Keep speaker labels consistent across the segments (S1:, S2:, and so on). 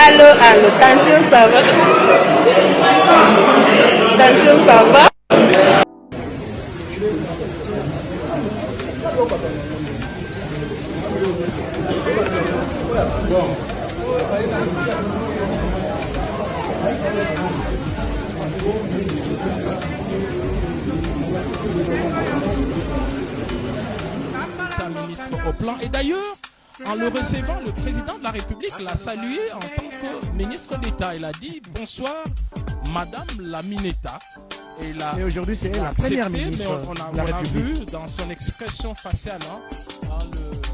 S1: Allô, allô, tension, ça va? Tension, ça va?
S2: Ministre au plan. Et d'ailleurs, en le recevant, le président de la République l'a salué en tant que ministre d'État. Il a dit bonsoir, Madame la Mineta.
S3: Et aujourd'hui, c'est elle, la première ministre
S2: mais
S3: de la République.
S2: On a vu dans son expression faciale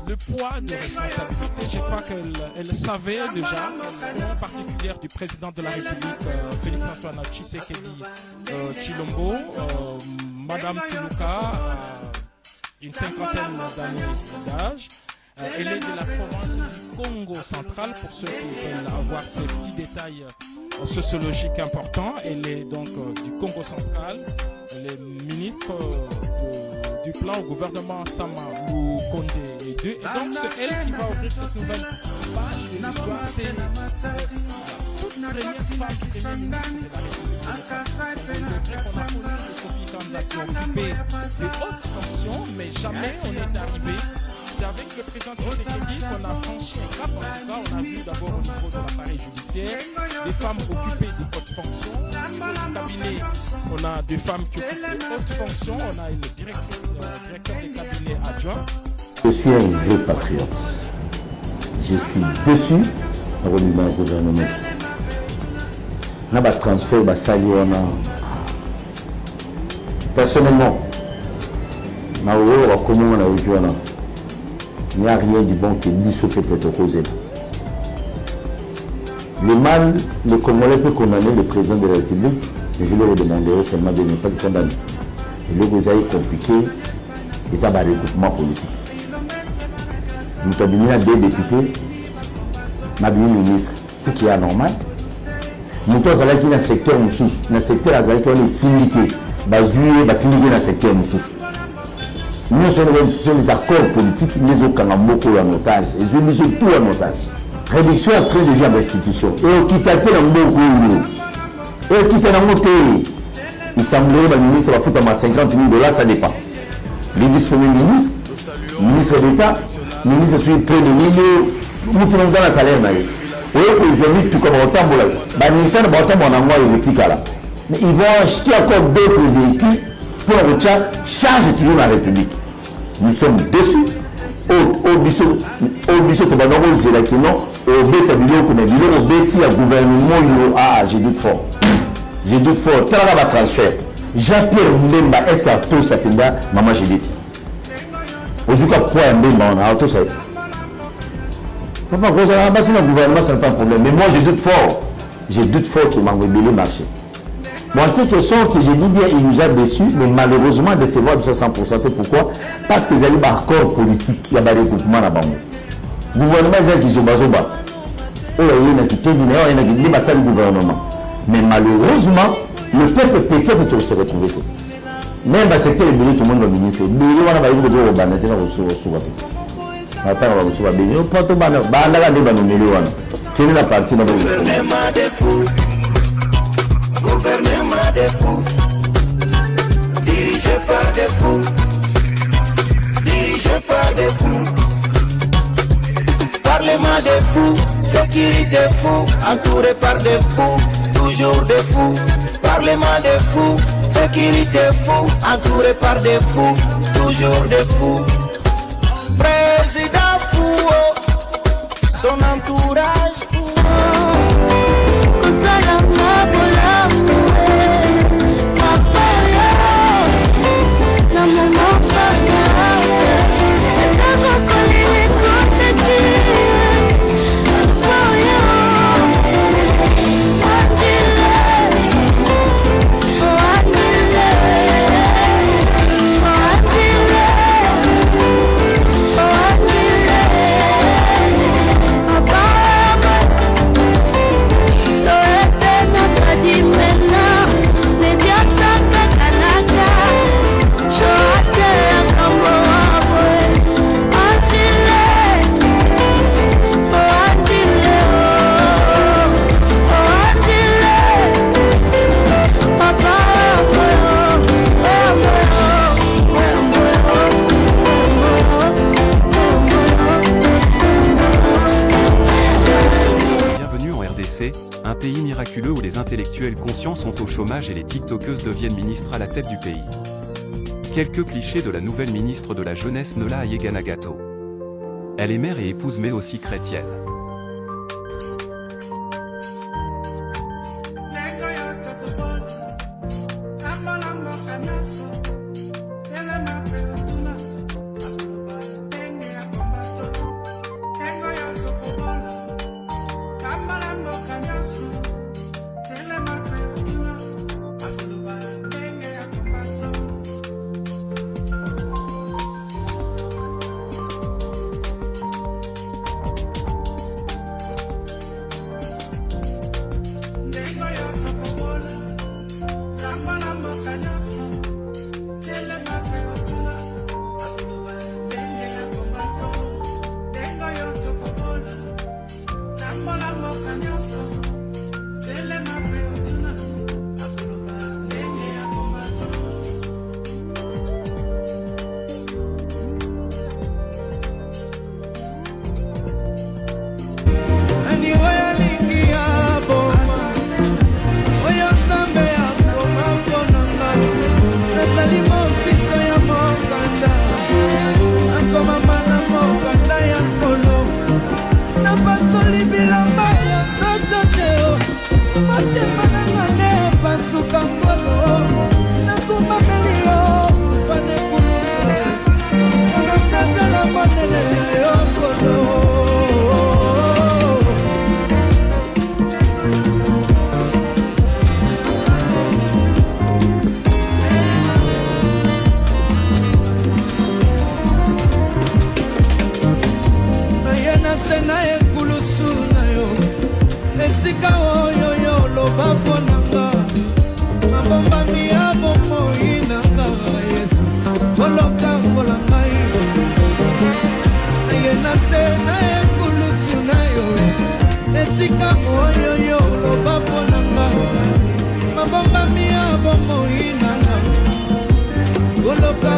S2: le poids de responsabilité. Je crois qu'elle savait déjà le particulier du président de la République, Félix-Antoine Tshisekedi Tshilombo, Madame Tuluka, une cinquantaine d'années d'âge. Elle est de la province du Congo central, pour ceux qui veulent avoir ces petits détails sociologiques importants. Elle est donc du Congo central. Elle est ministre du plan au gouvernement Sama Lukonde II. Et donc c'est elle qui va ouvrir cette nouvelle page de l'histoire. C'est toute première femme première ministre de la République. Il est vrai qu'on a connu Sophie Kanza qui a occupé de hautes fonctions, mais jamais on est arrivé. C'est avec le président Tshisekedi qu'on a franchi un cap. En tout cas, on a vu d'abord au niveau de l'appareil judiciaire des femmes occupées de hautes fonctions. Au niveau du cabinet, on a des femmes qui occupent de hautes fonctions. On a une directeur de cabinet adjoint.
S4: Je suis un vrai patriote. Je suis déçu par le gouvernement. On a transfert, personnellement, il n'y a rien du bon qui dit ce que peut être causé. Le mal, le Congolais peut condamner le président de la République, mais je leur demanderai seulement de ne pas le condamner. Et le gouvernement est compliqué, et ça va recoupement politique. Nous avons deux députés, nous avons un ministre, ce qui est anormal. Nous avons dans le secteur, dans le secteur, nous avons les syndicats, dans le secteur. Nous sommes les accords politiques, nous avons beaucoup en otage. Ils ont mis tout en otage. Réduction en train de vie en restitution. Et on quitte dans beaucoup. Et on quitte dans beaucoup. Il semblerait que le ministre va faire 50 000 $, ça dépend. Le vice-premier ministre, ministre d'État, ministre sur près de 1 million, nous faisons dans le salaire. Oui, aujourd'hui, tout comme autant, mais ils vont acheter encore d'autres véhicules pour la charge toujours la République. Nous sommes déçus. Au biso to bango zela kino au beta biloko na biloko beti ya gouvernement yo je doute fort. Je doute fort. Tala ba transfert. Jean-Pierre Mbemba est-ce que tout ça tenda maman j'ai dit. Ozuka point Mbemba on a tout ça. Papa vous avez passé le gouvernement ça n'est pas un problème mais moi je doute fort. Je doute fort qu'il m'a rebellé marché. Bon, en quelque sorte, j'ai dit bien, il nous a déçus, mais malheureusement, décevoir de 100%. Pourquoi? Parce qu'ils avaient un accord politique, il y a un recoupement là-bas. Le gouvernement, ils ont bazoba. Il y a quitté le gouvernement. Mais malheureusement, le peuple peut-être se retrouver. Même si c'était le bureau, tout le monde va ministre. Le bureau, on va y aller au banane, on va se attends, on va se battre. On va se battre. Quelle est la partie de
S5: gouvernement des fous, dirigé par des fous, dirigé par des fous, parlement des fous, sécurité des fous, entouré par des fous, toujours des fous, parlement des fous, sécurité fous, entouré par des fous, toujours des fous, président fou, son entourage fou.
S6: Bye. RDC, un pays miraculeux où les intellectuels conscients sont au chômage et les tiktokeuses deviennent ministres à la tête du pays. Quelques clichés de la nouvelle ministre de la Jeunesse Nola Ayeganagato. Elle est mère et épouse mais aussi chrétienne.
S5: Look